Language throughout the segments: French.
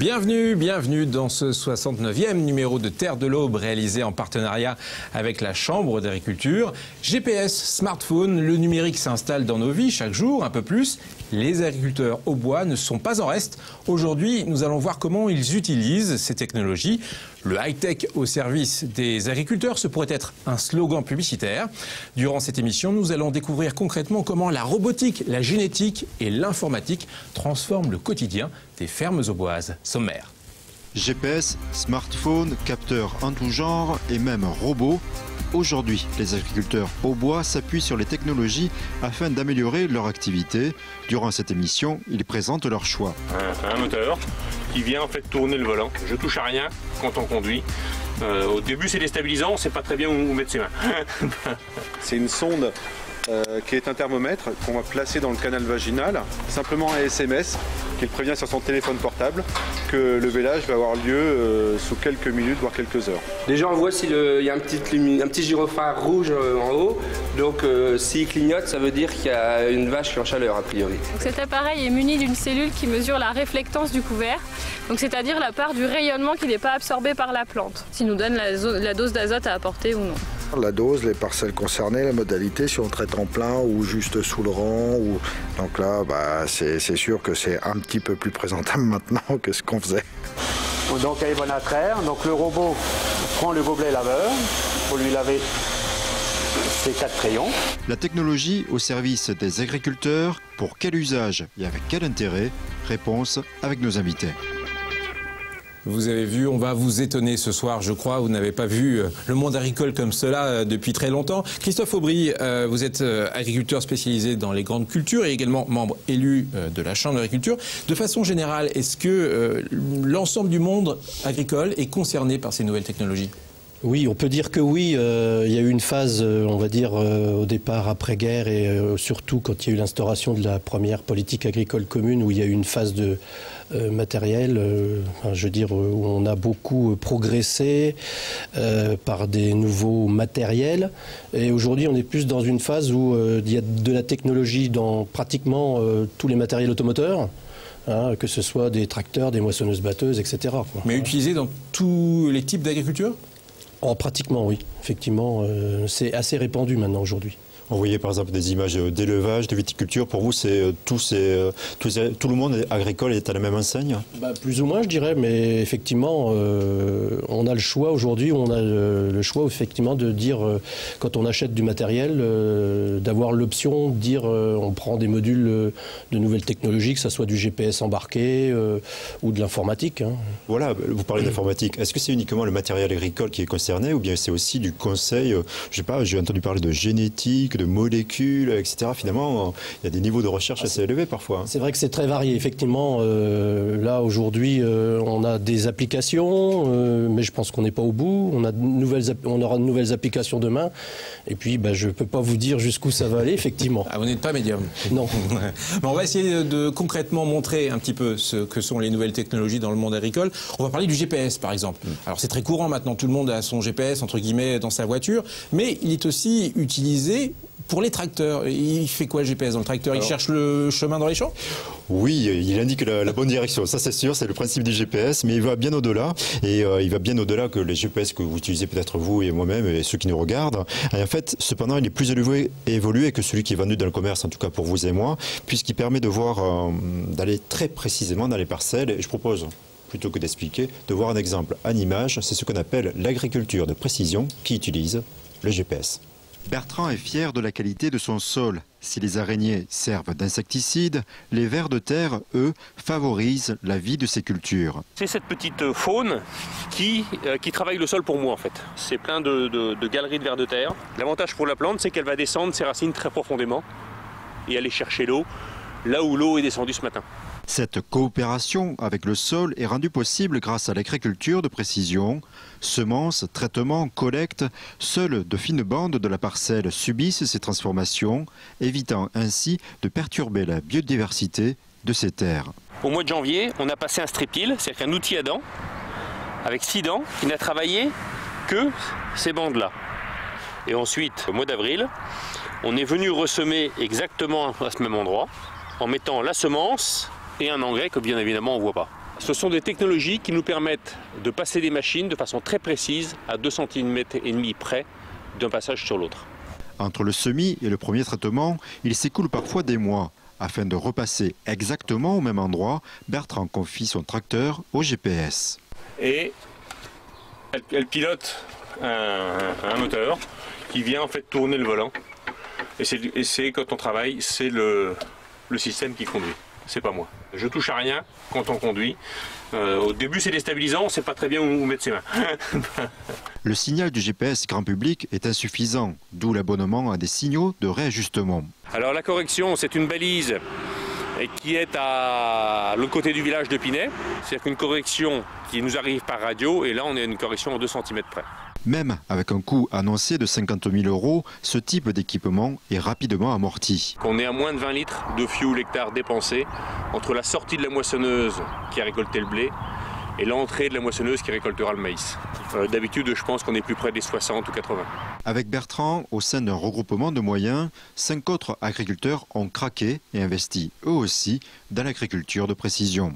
Bienvenue dans ce 69e numéro de Terre de l'Aube réalisé en partenariat avec la Chambre d'agriculture. GPS, smartphone, le numérique s'installe dans nos vies chaque jour, un peu plus. Les agriculteurs au bois ne sont pas en reste. Aujourd'hui, nous allons voir comment ils utilisent ces technologies. Le high-tech au service des agriculteurs, ce pourrait être un slogan publicitaire. Durant cette émission, nous allons découvrir concrètement comment la robotique, la génétique et l'informatique transforment le quotidien des fermes auboises. Sommaire. GPS, smartphone, capteurs en tout genre et même robots. Aujourd'hui, les agriculteurs au bois s'appuient sur les technologies afin d'améliorer leur activité. Durant cette émission, ils présentent leur choix. Un moteur qui vient en fait tourner le volant. Je touche à rien quand on conduit. Au début c'est déstabilisant, on ne sait pas très bien où mettre ses mains. C'est une sonde qui est un thermomètre qu'on va placer dans le canal vaginal, simplement un SMS qui prévient sur son téléphone portable que le vélage va avoir lieu sous quelques minutes, voire quelques heures. Déjà on voit s'il y a un petit gyrophare rouge en haut, donc s'il clignote ça veut dire qu'il y a une vache qui est en chaleur a priori. Donc cet appareil est muni d'une cellule qui mesure la réflectance du couvert, c'est-à-dire la part du rayonnement qui n'est pas absorbé par la plante, qui nous donne la dose d'azote à apporter ou non. La dose, les parcelles concernées, la modalité, si on traite en plein ou juste sous le rang. Donc là, c'est sûr que c'est un petit peu plus présentable maintenant que ce qu'on faisait. Donc elle est bonne à traire. Donc le robot prend le gobelet laveur pour lui laver ses 4 crayons. La technologie au service des agriculteurs, pour quel usage et avec quel intérêt? Réponse avec nos invités. Vous avez vu, on va vous étonner ce soir, je crois. Vous n'avez pas vu le monde agricole comme cela depuis très longtemps. Christophe Aubry, vous êtes agriculteur spécialisé dans les grandes cultures et également membre élu de la Chambre d'agriculture. De façon générale, est-ce que l'ensemble du monde agricole est concerné par ces nouvelles technologies ? Oui, on peut dire que oui. Il y a eu une phase, on va dire, au départ après-guerre et surtout quand il y a eu l'instauration de la première politique agricole commune où il y a eu une phase de matériel, où on a beaucoup progressé par des nouveaux matériels. Et aujourd'hui, on est plus dans une phase où il y a de la technologie dans pratiquement tous les matériels automoteurs. Que ce soit des tracteurs, des moissonneuses-batteuses, etc. Mais utilisé dans tous les types d'agriculture ? Oh, pratiquement, oui. Effectivement, c'est assez répandu maintenant aujourd'hui. On voyait par exemple des images d'élevage, de viticulture. Pour vous, tout le monde agricole est à la même enseigne? Plus ou moins, je dirais, mais effectivement, on a le choix aujourd'hui. On a le choix effectivement de dire, quand on achète du matériel, d'avoir l'option de dire on prend des modules de nouvelles technologies, que ce soit du GPS embarqué ou de l'informatique. Voilà, vous parlez d'informatique. Est-ce que c'est uniquement le matériel agricole qui est concerné ou bien c'est aussi du conseil? Je ne sais pas, j'ai entendu parler de génétique, de molécules, etc. Finalement, il y a des niveaux de recherche assez élevés parfois. C'est vrai que c'est très varié. Effectivement, là, aujourd'hui, on a des applications, mais je pense qu'on n'est pas au bout. On aura de nouvelles applications demain. Et puis, je ne peux pas vous dire jusqu'où ça va aller, effectivement. Ah, vous n'êtes pas médium? Non. Bon, on va essayer de concrètement montrer un petit peu ce que sont les nouvelles technologies dans le monde agricole. On va parler du GPS, par exemple. Alors, c'est très courant maintenant. Tout le monde a son GPS, entre guillemets, dans sa voiture. Mais il est aussi utilisé pour les tracteurs. Il fait quoi le GPS dans le tracteur? Il cherche le chemin dans les champs? Oui, il indique la bonne direction. Ça, c'est sûr, c'est le principe du GPS, mais il va bien au-delà. Et il va bien au-delà que les GPS que vous utilisez peut-être vous et moi-même et ceux qui nous regardent. Et en fait, cependant, il est plus évolué que celui qui est vendu dans le commerce, en tout cas pour vous et moi, puisqu'il permet de voir, d'aller très précisément dans les parcelles. Et je propose, plutôt que d'expliquer, de voir un exemple en image. C'est ce qu'on appelle l'agriculture de précision qui utilise le GPS. Bertrand est fier de la qualité de son sol. Si les araignées servent d'insecticides, les vers de terre, eux, favorisent la vie de ces cultures. C'est cette petite faune qui travaille le sol pour moi en fait. C'est plein de galeries de vers de terre. L'avantage pour la plante, c'est qu'elle va descendre ses racines très profondément et aller chercher l'eau là où l'eau est descendue ce matin. Cette coopération avec le sol est rendue possible grâce à l'agriculture de précision. Semences, traitements, collecte, seules de fines bandes de la parcelle subissent ces transformations, évitant ainsi de perturber la biodiversité de ces terres. Au mois de janvier, on a passé un strip-till, c'est-à-dire un outil à dents, avec 6 dents, qui n'a travaillé que ces bandes-là. Et ensuite, au mois d'avril, on est venu ressemer exactement à ce même endroit, en mettant la semence et un engrais que bien évidemment on ne voit pas. Ce sont des technologies qui nous permettent de passer des machines de façon très précise à 2,5 cm près d'un passage sur l'autre. Entre le semis et le premier traitement, il s'écoule parfois des mois. Afin de repasser exactement au même endroit, Bertrand confie son tracteur au GPS. Et elle pilote un moteur qui vient en fait tourner le volant. Et c'est quand on travaille, c'est le système qui conduit. C'est pas moi. Je touche à rien quand on conduit. Au début c'est déstabilisant, on ne sait pas très bien où mettre ses mains. Le signal du GPS grand public est insuffisant, d'où l'abonnement à des signaux de réajustement. Alors la correction, c'est une balise qui est à l'autre côté du village de Pinay. C'est-à-dire qu'une correction qui nous arrive par radio, et là on est à une correction à 2 cm près. Même avec un coût annoncé de 50 000 €, ce type d'équipement est rapidement amorti. On est à moins de 20 litres de fuel hectare dépensé entre la sortie de la moissonneuse qui a récolté le blé et l'entrée de la moissonneuse qui récoltera le maïs. D'habitude, je pense qu'on est plus près des 60 ou 80. Avec Bertrand, au sein d'un regroupement de moyens, 5 autres agriculteurs ont craqué et investi eux aussi dans l'agriculture de précision.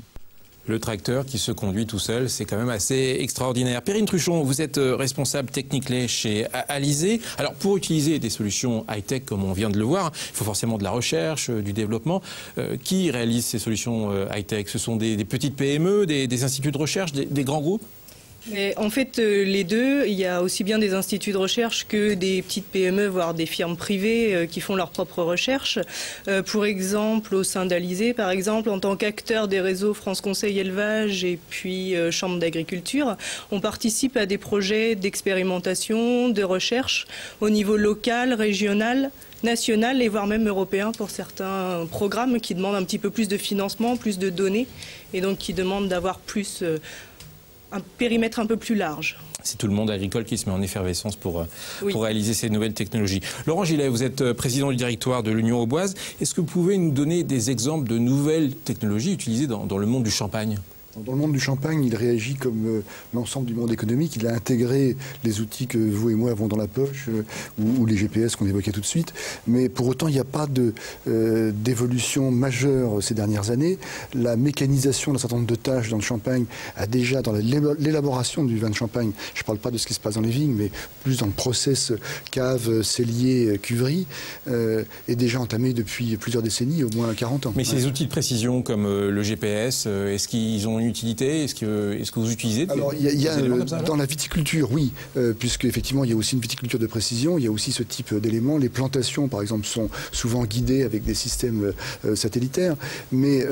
Le tracteur qui se conduit tout seul, c'est quand même assez extraordinaire. Perrine Truchon, vous êtes responsable technique lait chez Alizé. Alors pour utiliser des solutions high-tech comme on vient de le voir, il faut forcément de la recherche, du développement. Qui réalise ces solutions high-tech? Ce sont des petites PME, des instituts de recherche, des grands groupes? Mais en fait, les deux, il y a aussi bien des instituts de recherche que des petites PME, voire des firmes privées qui font leurs propres recherches. Pour exemple, au sein d'Alizé, par exemple, en tant qu'acteur des réseaux France Conseil Élevage et puis Chambre d'agriculture, on participe à des projets d'expérimentation, de recherche au niveau local, régional, national et voire même européen pour certains programmes qui demandent un petit peu plus de financement, plus de données et donc qui demandent d'avoir plus un périmètre un peu plus large. C'est tout le monde agricole qui se met en effervescence pour réaliser ces nouvelles technologies. Laurent Gillet, vous êtes président du directoire de l'Union Auboise. Est-ce que vous pouvez nous donner des exemples de nouvelles technologies utilisées dans le monde du champagne ? Dans le monde du champagne, il réagit comme l'ensemble du monde économique. Il a intégré les outils que vous et moi avons dans la poche, ou les GPS qu'on évoquait tout de suite. Mais pour autant, il n'y a pas d'évolution majeure ces dernières années. La mécanisation d'un certain nombre de tâches dans le champagne a déjà, dans l'élaboration du vin de champagne, je ne parle pas de ce qui se passe dans les vignes, mais plus dans le process cave, cellier, cuverie, est déjà entamé depuis plusieurs décennies, au moins 40 ans. Mais ces outils de précision comme le GPS, est-ce qu'ils ont une utilité? Est-ce que vous utilisez Alors, il y a dans la viticulture, oui, puisque effectivement il y a aussi une viticulture de précision, il y a aussi ce type d'éléments. Les plantations, par exemple, sont souvent guidées avec des systèmes satellitaires, mais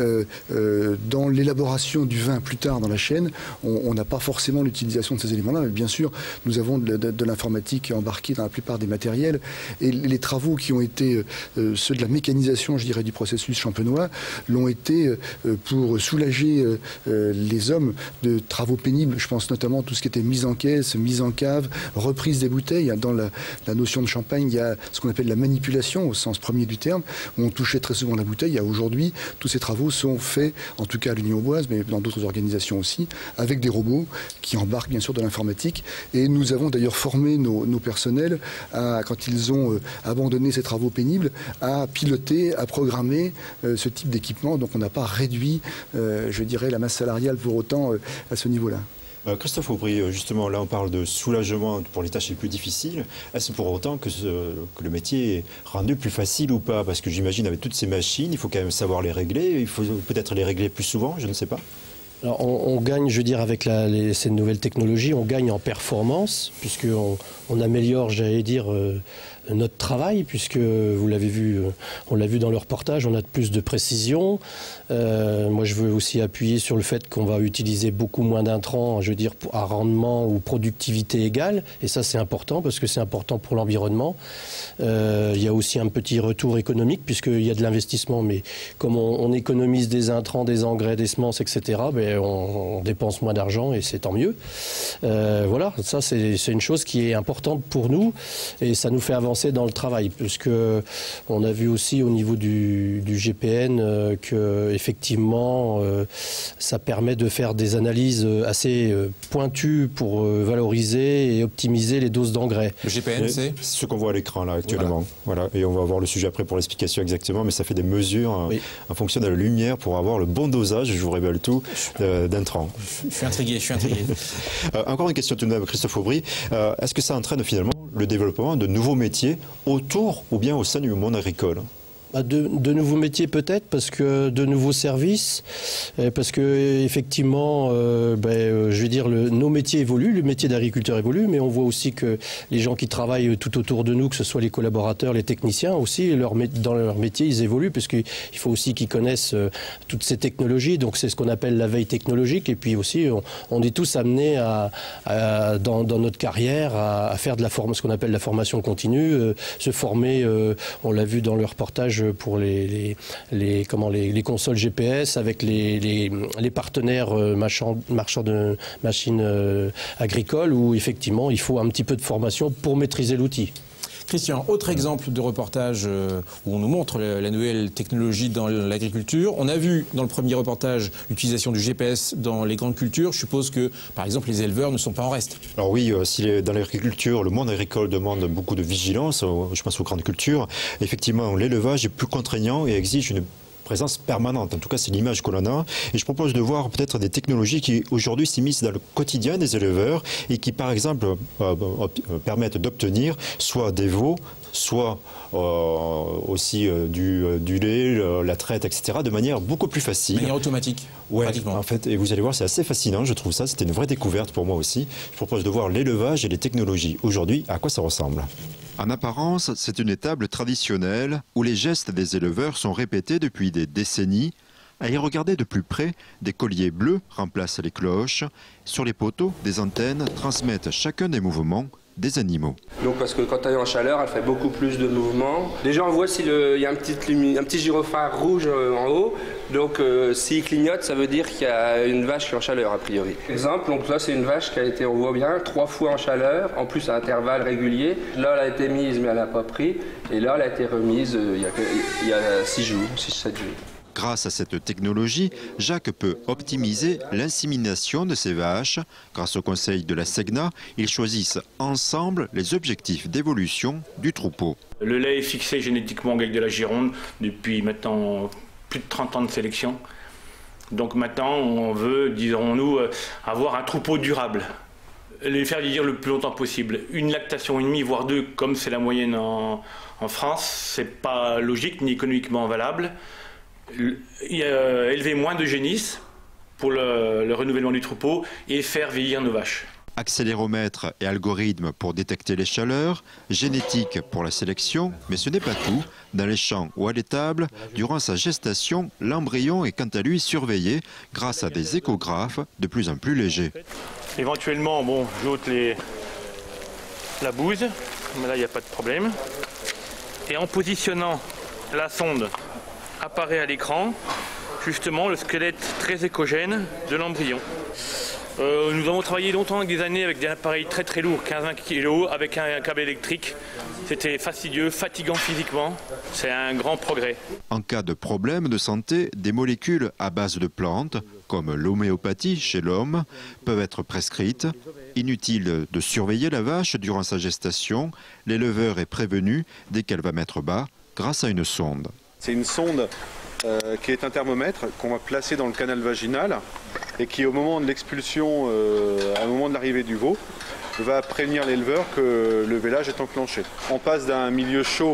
dans l'élaboration du vin plus tard dans la chaîne, on n'a pas forcément l'utilisation de ces éléments-là. Mais bien sûr, nous avons de l'informatique embarquée dans la plupart des matériels, et les travaux qui ont été ceux de la mécanisation, je dirais, du processus champenois, l'ont été pour soulager les hommes de travaux pénibles. Je pense notamment à tout ce qui était mise en caisse, mise en cave, reprise des bouteilles. Dans la notion de champagne, il y a ce qu'on appelle la manipulation au sens premier du terme, où on touchait très souvent la bouteille. Aujourd'hui, tous ces travaux sont faits, en tout cas à l'Union Auboise, mais dans d'autres organisations aussi, avec des robots qui embarquent bien sûr de l'informatique. Et nous avons d'ailleurs formé nos personnels, quand ils ont abandonné ces travaux pénibles, à piloter, à programmer ce type d'équipement. Donc on n'a pas réduit, je dirais, la masse salariale pour autant à ce niveau-là. Christophe Aubry, justement, là on parle de soulagement pour les tâches les plus difficiles. Est-ce pour autant que le métier est rendu plus facile ou pas? Parce que j'imagine avec toutes ces machines, il faut quand même savoir les régler. Il faut peut-être les régler plus souvent, je ne sais pas. Alors on gagne, je veux dire, avec ces nouvelles technologies, on gagne en performance, puisqu'on améliore, j'allais dire, notre travail, puisque vous l'avez vu, on l'a vu dans le reportage, on a plus de précision. Moi, je veux aussi appuyer sur le fait qu'on va utiliser beaucoup moins d'intrants, je veux dire, à rendement ou productivité égale. Et ça, c'est important, parce que c'est important pour l'environnement. Il y a aussi un petit retour économique, puisqu'il y a de l'investissement, mais comme on économise des intrants, des engrais, des semences, etc., on dépense moins d'argent, et c'est tant mieux. Voilà, ça, c'est une chose qui est importante pour nous, et ça nous fait avancer avancer dans le travail, puisque on a vu aussi au niveau du GPN que effectivement ça permet de faire des analyses assez pointues pour valoriser et optimiser les doses d'engrais. Le GPN, c'est ce qu'on voit à l'écran là actuellement. Voilà. Et on va voir le sujet après pour l'explication exactement, mais ça fait des mesures en fonction de la lumière pour avoir le bon dosage, je vous révèle tout, d'intrants. Je suis intrigué. Encore une question tout de même, Christophe Aubry. Est-ce que ça entraîne finalement le développement de nouveaux métiers autour ou bien au sein du monde agricole ? De nouveaux métiers peut-être, parce que de nouveaux services, parce que effectivement, je vais dire, nos métiers évoluent, le métier d'agriculteur évolue, mais on voit aussi que les gens qui travaillent tout autour de nous, que ce soit les collaborateurs, les techniciens aussi, dans leur métier, ils évoluent, parce qu'il faut aussi qu'ils connaissent toutes ces technologies, donc c'est ce qu'on appelle la veille technologique, et puis aussi, on est tous amenés dans notre carrière à faire ce qu'on appelle la formation continue, se former, on l'a vu dans le reportage, pour les consoles GPS avec les partenaires marchands de machines agricoles où effectivement il faut un petit peu de formation pour maîtriser l'outil. Christian, autre exemple de reportage où on nous montre la nouvelle technologie dans l'agriculture. On a vu dans le premier reportage l'utilisation du GPS dans les grandes cultures. Je suppose que, par exemple, les éleveurs ne sont pas en reste. Alors oui, dans l'agriculture, le monde agricole demande beaucoup de vigilance, je pense aux grandes cultures. Effectivement, l'élevage est plus contraignant et exige une présence permanente. En tout cas, c'est l'image que l'on a. Et je propose de voir peut-être des technologies qui aujourd'hui s'immiscent dans le quotidien des éleveurs et qui, par exemple, permettent d'obtenir soit des veaux, soit aussi du lait, la traite, etc., de manière beaucoup plus facile. De manière automatique, pratiquement. En fait, et vous allez voir, c'est assez fascinant, je trouve ça. C'était une vraie découverte pour moi aussi. Je propose de voir l'élevage et les technologies. Aujourd'hui, à quoi ça ressemble ? En apparence, c'est une étable traditionnelle où les gestes des éleveurs sont répétés depuis des décennies. À y regarder de plus près, des colliers bleus remplacent les cloches. Sur les poteaux, des antennes transmettent chacun des mouvements des animaux. Donc parce que quand elle est en chaleur, elle fait beaucoup plus de mouvements. Déjà on voit s'il y a un petit gyrophare rouge en haut. Donc s'il clignote, ça veut dire qu'il y a une vache qui est en chaleur a priori. Exemple, donc là c'est une vache qui a été, on voit bien, 3 fois en chaleur, en plus à intervalles réguliers. Là elle a été mise mais elle n'a pas pris. Et là elle a été remise il y a 6 jours, 6-7 jours. Grâce à cette technologie, Jacques peut optimiser l'insémination de ses vaches. Grâce au conseil de la SEGNA, ils choisissent ensemble les objectifs d'évolution du troupeau. Le lait est fixé génétiquement avec de la Gironde depuis maintenant plus de 30 ans de sélection. Donc maintenant, on veut, dirons-nous, avoir un troupeau durable. Les faire vieillir le plus longtemps possible. Une lactation et demie, voire 2, comme c'est la moyenne en France, c'est pas logique ni économiquement valable. Élever moins de génisses pour le renouvellement du troupeau et faire vieillir nos vaches. Accéléromètre et algorithme pour détecter les chaleurs, génétique pour la sélection, mais ce n'est pas tout. Dans les champs ou à l'étable, durant sa gestation, l'embryon est quant à lui surveillé grâce à des échographes de plus en plus légers. Éventuellement, j'ôte la bouse, mais là il n'y a pas de problème. Et en positionnant la sonde, apparaît à l'écran justement le squelette très écogène de l'embryon. Nous avons travaillé longtemps avec des années avec des appareils très très lourds, 15-20 kg, avec un câble électrique. C'était fastidieux, fatigant physiquement. C'est un grand progrès. En cas de problème de santé, des molécules à base de plantes, comme l'homéopathie chez l'homme, peuvent être prescrites. Inutile de surveiller la vache durant sa gestation. L'éleveur est prévenu dès qu'elle va mettre bas grâce à une sonde. C'est une sonde qui est un thermomètre qu'on va placer dans le canal vaginal et qui, au moment de l'expulsion, au moment de l'arrivée du veau, va prévenir l'éleveur que le vélage est enclenché. On passe d'un milieu chaud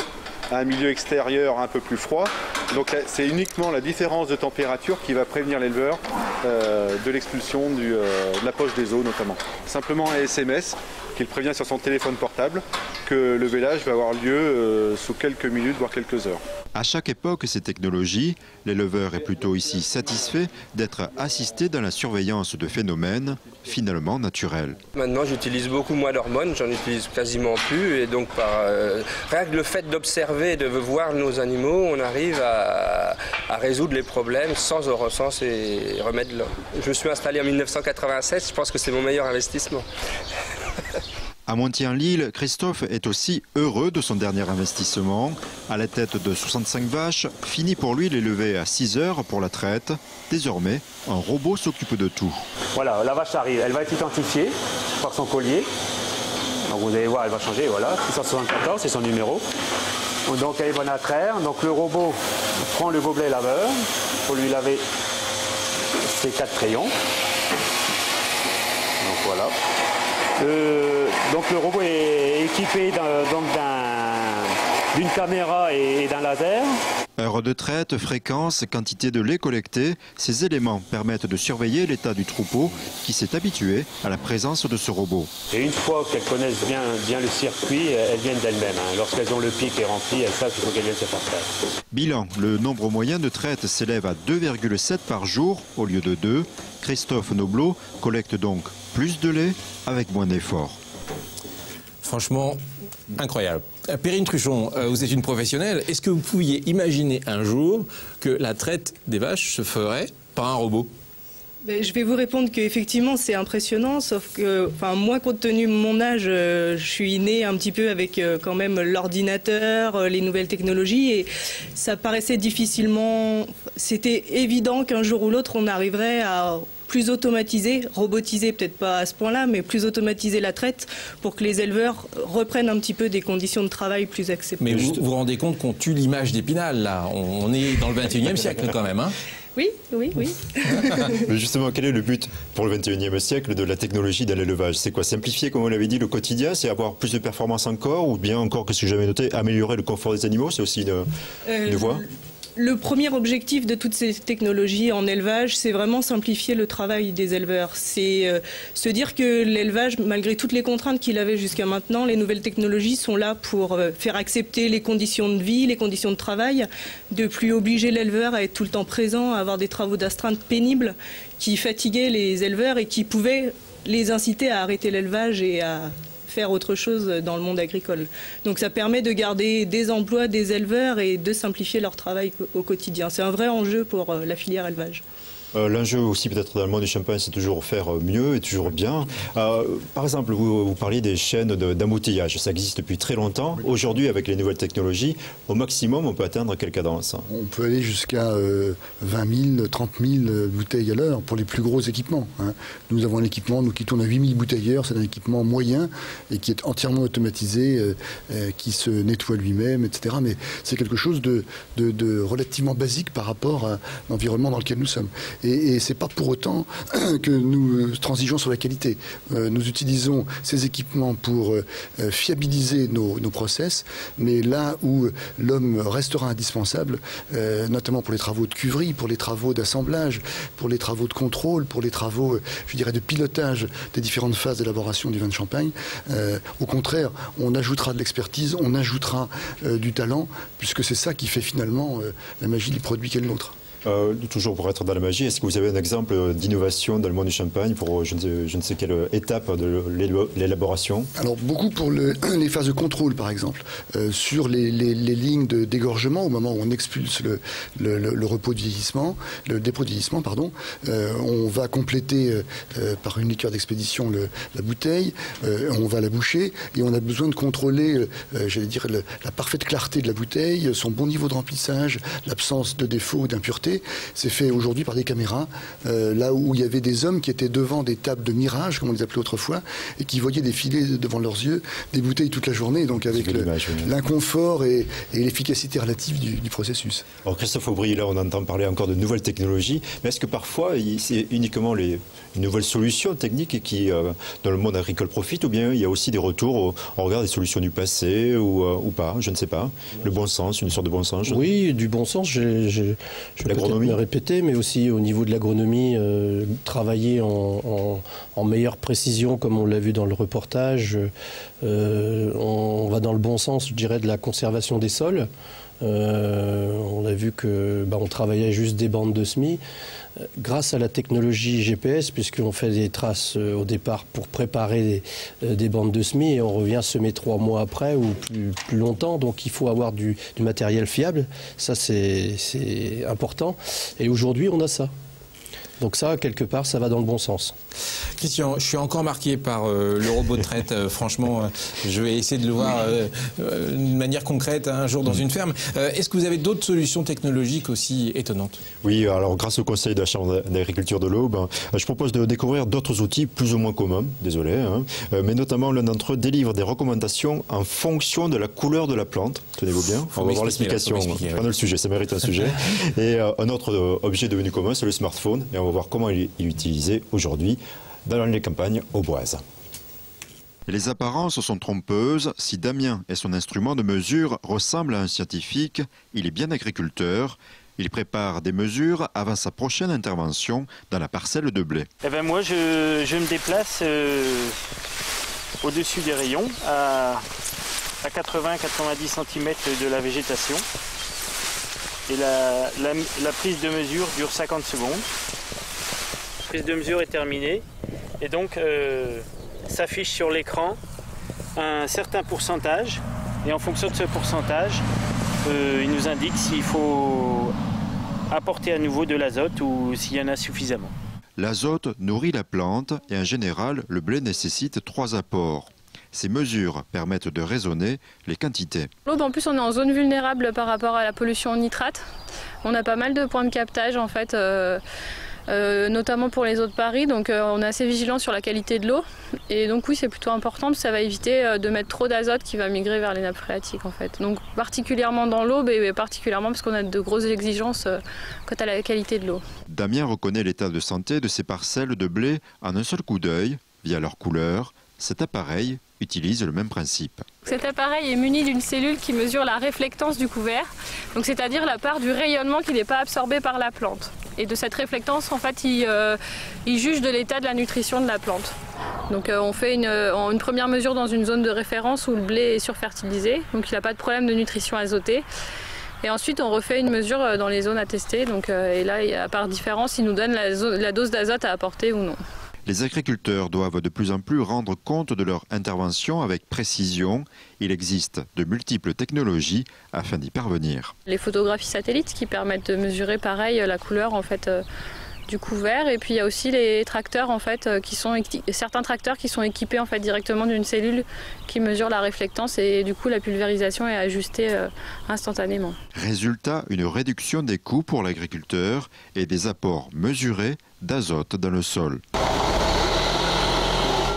à un milieu extérieur un peu plus froid. Donc c'est uniquement la différence de température qui va prévenir l'éleveur de l'expulsion de la poche des os notamment. Simplement un SMS qu'il prévient sur son téléphone portable que le vélage va avoir lieu sous quelques minutes, voire quelques heures. À chaque époque, ces technologies, l'éleveur est plutôt ici satisfait d'être assisté dans la surveillance de phénomènes finalement naturels. Maintenant, j'utilise beaucoup moins d'hormones, j'en utilise quasiment plus. Et donc, rien que le fait d'observer et de voir nos animaux, on arrive à résoudre les problèmes sans ces remèdes-là. Je me suis installé en 1987, je pense que c'est mon meilleur investissement. À Montier-en-l'Île, Christophe est aussi heureux de son dernier investissement. À la tête de 65 vaches, fini pour lui l'élever à 6 heures pour la traite. Désormais, un robot s'occupe de tout. Voilà, la vache arrive, elle va être identifiée par son collier. Donc vous allez voir, elle va changer, voilà, 674, c'est son numéro. Donc elle est bonne à traire. Donc le robot prend le gobelet laveur pour lui laver ses 4 crayons. Donc voilà. Donc le robot est équipé d'une caméra et d'un laser. Heure de traite, fréquence, quantité de lait collecté, ces éléments permettent de surveiller l'état du troupeau qui s'est habitué à la présence de ce robot. Et une fois qu'elles connaissent bien le circuit, elles viennent d'elles-mêmes. Lorsqu'elles ont le pic est rempli, elles savent qu'il faut qu'elles viennent se faire traire. Bilan, le nombre moyen de traites s'élève à 2,7 par jour au lieu de 2. Christophe Noblot collecte donc plus de lait avec moins d'efforts. Franchement, incroyable. Perrine Truchon, vous êtes une professionnelle. Est-ce que vous pouviez imaginer un jour que la traite des vaches se ferait par un robot ? Je vais vous répondre qu'effectivement c'est impressionnant, sauf que moi, compte tenu de mon âge, je suis née un petit peu avec quand même l'ordinateur, les nouvelles technologies, et ça paraissait difficilement... C'était évident qu'un jour ou l'autre on arriverait à plus automatiser, robotiser peut-être pas à ce point-là, mais plus automatiser la traite pour que les éleveurs reprennent un petit peu des conditions de travail plus acceptables. Mais vous vous rendez compte qu'on tue l'image d'Épinal là, on est dans le 21e siècle quand même, hein ? Oui. Mais justement, quel est le but pour le 21e siècle de la technologie dans l'élevage? C'est quoi? Simplifier, comme on l'avait dit, le quotidien? C'est avoir plus de performance encore? Ou bien encore, qu'est-ce que j'avais noté, améliorer le confort des animaux? C'est aussi une voie? Le premier objectif de toutes ces technologies en élevage, c'est vraiment simplifier le travail des éleveurs. C'est se dire que l'élevage, malgré toutes les contraintes qu'il avait jusqu'à maintenant, les nouvelles technologies sont là pour faire accepter les conditions de vie, les conditions de travail, de plus obliger l'éleveur à être tout le temps présent, à avoir des travaux d'astreinte pénibles qui fatiguaient les éleveurs et qui pouvaient les inciter à arrêter l'élevage et à faire autre chose dans le monde agricole. Donc ça permet de garder des emplois des éleveurs et de simplifier leur travail au quotidien. C'est un vrai enjeu pour la filière élevage. L'enjeu aussi peut-être dans le monde du champagne, c'est toujours faire mieux et toujours bien. Par exemple, vous parliez des chaînes d'embouteillage. Ça existe depuis très longtemps. Aujourd'hui, avec les nouvelles technologies, au maximum, on peut atteindre quelle cadence? On peut aller jusqu'à 20 000, 30 000 bouteilles à l'heure pour les plus gros équipements. Nous avons un équipement qui tourne à 8 000 bouteilleurs. C'est un équipement moyen et qui est entièrement automatisé, qui se nettoie lui-même, etc. Mais c'est quelque chose de relativement basique par rapport à l'environnement dans lequel nous sommes. Et ce n'est pas pour autant que nous transigeons sur la qualité. Nous utilisons ces équipements pour fiabiliser nos process, mais là où l'homme restera indispensable, notamment pour les travaux de cuverie, pour les travaux d'assemblage, pour les travaux de contrôle, pour les travaux, je dirais, de pilotage des différentes phases d'élaboration du vin de Champagne, au contraire, on ajoutera de l'expertise, on ajoutera du talent, puisque c'est ça qui fait finalement la magie du produit qu'est le nôtre. Toujours pour être dans la magie, est-ce que vous avez un exemple d'innovation dans le monde du champagne pour je ne sais quelle étape de l'élaboration? Alors beaucoup pour les phases de contrôle par exemple, sur les lignes de dégorgement au moment où on expulse le repos de vieillissement, le dépôt de vieillissement pardon, on va compléter par une liqueur d'expédition la bouteille, on va la boucher et on a besoin de contrôler, j'allais dire la parfaite clarté de la bouteille, son bon niveau de remplissage, l'absence de défauts ou d'impuretés. C'est fait aujourd'hui par des caméras, là où il y avait des hommes qui étaient devant des tables de mirage, comme on les appelait autrefois, et qui voyaient défiler devant leurs yeux des bouteilles toute la journée, donc avec l'inconfort et l'efficacité relative du processus. Alors Christophe Aubry, là on entend parler encore de nouvelles technologies, mais est-ce que parfois c'est uniquement une nouvelle solution technique qui, dans le monde agricole, profite, ou bien il y a aussi des retours au regard des solutions du passé ou pas, je ne sais pas. Le bon sens, une sorte de bon sens. Oui, du bon sens, je peut-être me répéter, mais aussi au niveau de l'agronomie, travailler en meilleure précision, comme on l'a vu dans le reportage. On va dans le bon sens, je dirais, de la conservation des sols. On a vu que on travaillait juste des bandes de semis. Grâce à la technologie GPS, puisqu'on fait des traces au départ pour préparer des bandes de semis, et on revient semer 3 mois après ou plus longtemps, donc il faut avoir du matériel fiable, ça c'est important, et aujourd'hui on a ça. Donc ça, quelque part, ça va dans le bon sens. Christian, je suis encore marqué par le robot de traite. Franchement, je vais essayer de le voir d'une manière concrète un jour dans une ferme. Est-ce que vous avez d'autres solutions technologiques aussi étonnantes? Oui, alors grâce au conseil de la Chambre d'agriculture de l'Aube, je propose de découvrir d'autres outils plus ou moins communs, désolé, hein, mais notamment l'un d'entre eux délivre des recommandations en fonction de la couleur de la plante. Tenez-vous bien, on va voir l'explication. Prenons le sujet, ça mérite un sujet. Et un autre objet devenu commun, c'est le smartphone, et on va voir comment il est utilisé aujourd'hui dans les campagnes auboises. Les apparences sont trompeuses. Si Damien et son instrument de mesure ressemblent à un scientifique, il est bien agriculteur. Il prépare des mesures avant sa prochaine intervention dans la parcelle de blé. Eh ben moi, je me déplace au-dessus des rayons, à 80-90 cm de la végétation. Et la prise de mesure dure 50 secondes. La prise de mesure est terminée. Et donc, s'affiche sur l'écran un certain pourcentage. Et en fonction de ce pourcentage, il nous indique s'il faut apporter à nouveau de l'azote ou s'il y en a suffisamment. L'azote nourrit la plante et en général, le blé nécessite 3 apports. Ces mesures permettent de raisonner les quantités. L'Aube, en plus, on est en zone vulnérable par rapport à la pollution en nitrate. On a pas mal de points de captage, en fait, notamment pour les eaux de Paris. Donc, on est assez vigilant sur la qualité de l'eau. Et donc, oui, c'est plutôt important parce que ça va éviter de mettre trop d'azote qui va migrer vers les nappes phréatiques, en fait. Donc, particulièrement dans l'Aube et particulièrement parce qu'on a de grosses exigences quant à la qualité de l'eau. Damien reconnaît l'état de santé de ces parcelles de blé en un seul coup d'œil, via leur couleur. Cet appareil utilise le même principe. Cet appareil est muni d'une cellule qui mesure la réflectance du couvert, donc c'est-à-dire la part du rayonnement qui n'est pas absorbé par la plante. Et de cette réflectance, en fait, il juge de l'état de la nutrition de la plante. Donc on fait une première mesure dans une zone de référence où le blé est surfertilisé, donc il n'a pas de problème de nutrition azotée. Et ensuite, on refait une mesure dans les zones à tester. Donc, et là, par différence, il nous donne la dose d'azote à apporter ou non. Les agriculteurs doivent de plus en plus rendre compte de leur intervention avec précision. Il existe de multiples technologies afin d'y parvenir. Les photographies satellites qui permettent de mesurer pareil la couleur en fait, du couvert. Et puis il y a aussi les tracteurs en fait, certains tracteurs qui sont équipés en fait, directement d'une cellule qui mesure la réflectance et du coup la pulvérisation est ajustée instantanément. Résultat, une réduction des coûts pour l'agriculteur et des apports mesurés d'azote dans le sol.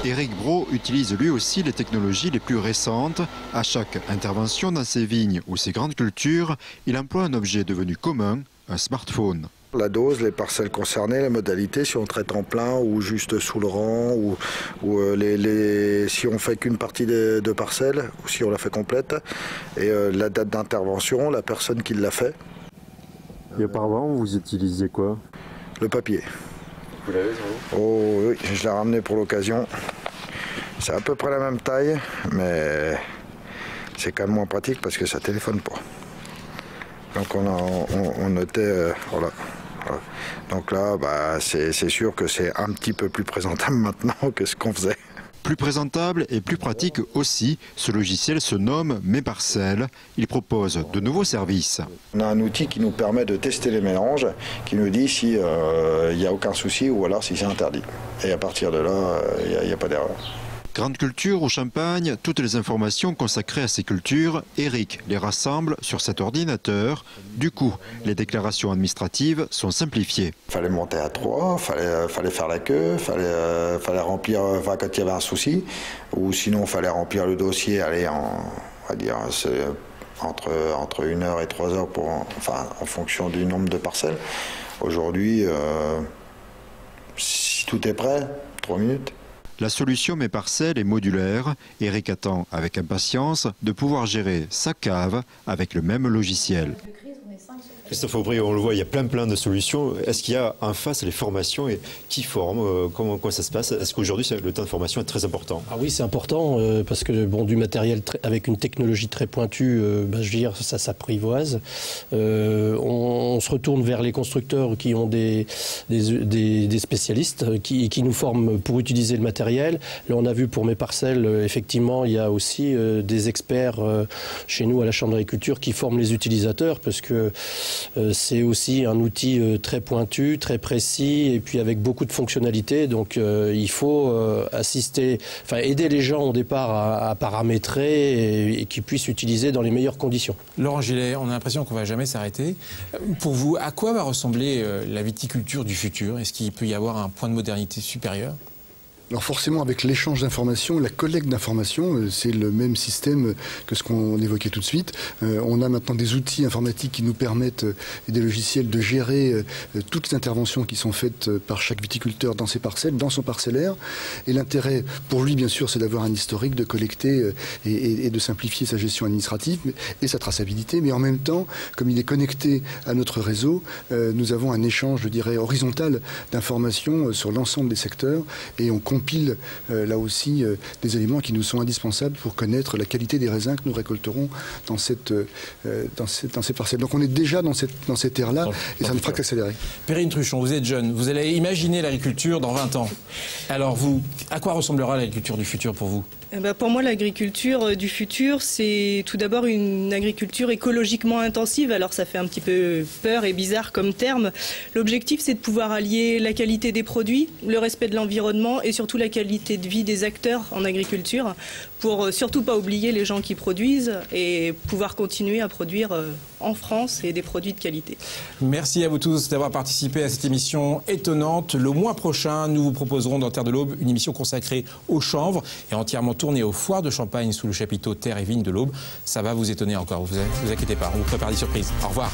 Éric Brault utilise lui aussi les technologies les plus récentes. À chaque intervention dans ses vignes ou ses grandes cultures, il emploie un objet devenu commun, un smartphone. La dose, les parcelles concernées, la modalité, si on traite en plein ou juste sous le rang, ou si on fait qu'une partie de parcelle, ou si on la fait complète, et la date d'intervention, la personne qui l'a fait. Et auparavant, vous utilisiez quoi? Le papier. Vous l'avez sur vous? Oh oui, je l'ai ramené pour l'occasion. C'est à peu près la même taille, mais c'est quand même moins pratique parce que ça téléphone pas. Donc on notait, voilà. Donc là, bah, c'est sûr que c'est un petit peu plus présentable maintenant que ce qu'on faisait. Plus présentable et plus pratique aussi, ce logiciel se nomme Mes Parcelles. Il propose de nouveaux services. On a un outil qui nous permet de tester les mélanges, qui nous dit s'il n'y a aucun souci ou alors si c'est interdit. Et à partir de là, il n'y a pas d'erreur. Grande culture ou champagne, toutes les informations consacrées à ces cultures, Éric les rassemble sur cet ordinateur. Du coup, les déclarations administratives sont simplifiées. Il fallait monter à 3, fallait faire la queue, fallait remplir quand il y avait un souci, ou sinon il fallait remplir le dossier, on va dire entre 1 heure et 3 heures en fonction du nombre de parcelles. Aujourd'hui, si tout est prêt, 3 minutes. La solution Mes Parcelles est modulaire. Éric attend avec impatience de pouvoir gérer sa cave avec le même logiciel. Christophe Aubry, on le voit, il y a plein de solutions. Est-ce qu'il y a en face les formations et qui forme, comment ça se passe? Est-ce qu'aujourd'hui le temps de formation est très important? Ah oui, c'est important parce que bon, du matériel avec une technologie très pointue, je veux dire, ça s'apprivoise. On se retourne vers les constructeurs qui ont des spécialistes qui nous forment pour utiliser le matériel. Là, on a vu pour Mes Parcelles, effectivement, il y a aussi des experts chez nous à la Chambre d'agriculture qui forment les utilisateurs parce que C'est aussi un outil très pointu, très précis et puis avec beaucoup de fonctionnalités. Donc il faut aider les gens au départ à paramétrer et qu'ils puissent utiliser dans les meilleures conditions. Laurent Gillet, on a l'impression qu'on ne va jamais s'arrêter. Pour vous, à quoi va ressembler la viticulture du futur? Est-ce qu'il peut y avoir un point de modernité supérieur? Alors forcément, avec l'échange d'informations, la collecte d'informations, c'est le même système que ce qu'on évoquait tout de suite. On a maintenant des outils informatiques qui nous permettent, et des logiciels, de gérer toutes les interventions qui sont faites par chaque viticulteur dans ses parcelles, dans son parcellaire. Et l'intérêt pour lui, bien sûr, c'est d'avoir un historique, de collecter et de simplifier sa gestion administrative et sa traçabilité. Mais en même temps, comme il est connecté à notre réseau, nous avons un échange, je dirais, horizontal d'informations sur l'ensemble des secteurs et on compile là aussi des éléments qui nous sont indispensables pour connaître la qualité des raisins que nous récolterons dans ces parcelles. Donc on est déjà dans cette ère-là et ça ne fera qu'accélérer. Perrine Truchon, vous êtes jeune, vous allez imaginer l'agriculture dans 20 ans. Alors vous, à quoi ressemblera l'agriculture du futur pour vous? Pour moi, l'agriculture du futur, c'est tout d'abord une agriculture écologiquement intensive. Alors ça fait un petit peu peur et bizarre comme terme. L'objectif, c'est de pouvoir allier la qualité des produits, le respect de l'environnement et surtout la qualité de vie des acteurs en agriculture pour surtout pas oublier les gens qui produisent et pouvoir continuer à produire en France et des produits de qualité. Merci à vous tous d'avoir participé à cette émission étonnante. Le mois prochain, nous vous proposerons dans Terre de l'Aube une émission consacrée aux chanvres et entièrement tournée aux foires de Champagne sous le chapiteau Terre et Vignes de l'Aube. Ça va vous étonner encore, vous inquiétez pas, on vous prépare des surprises. Au revoir.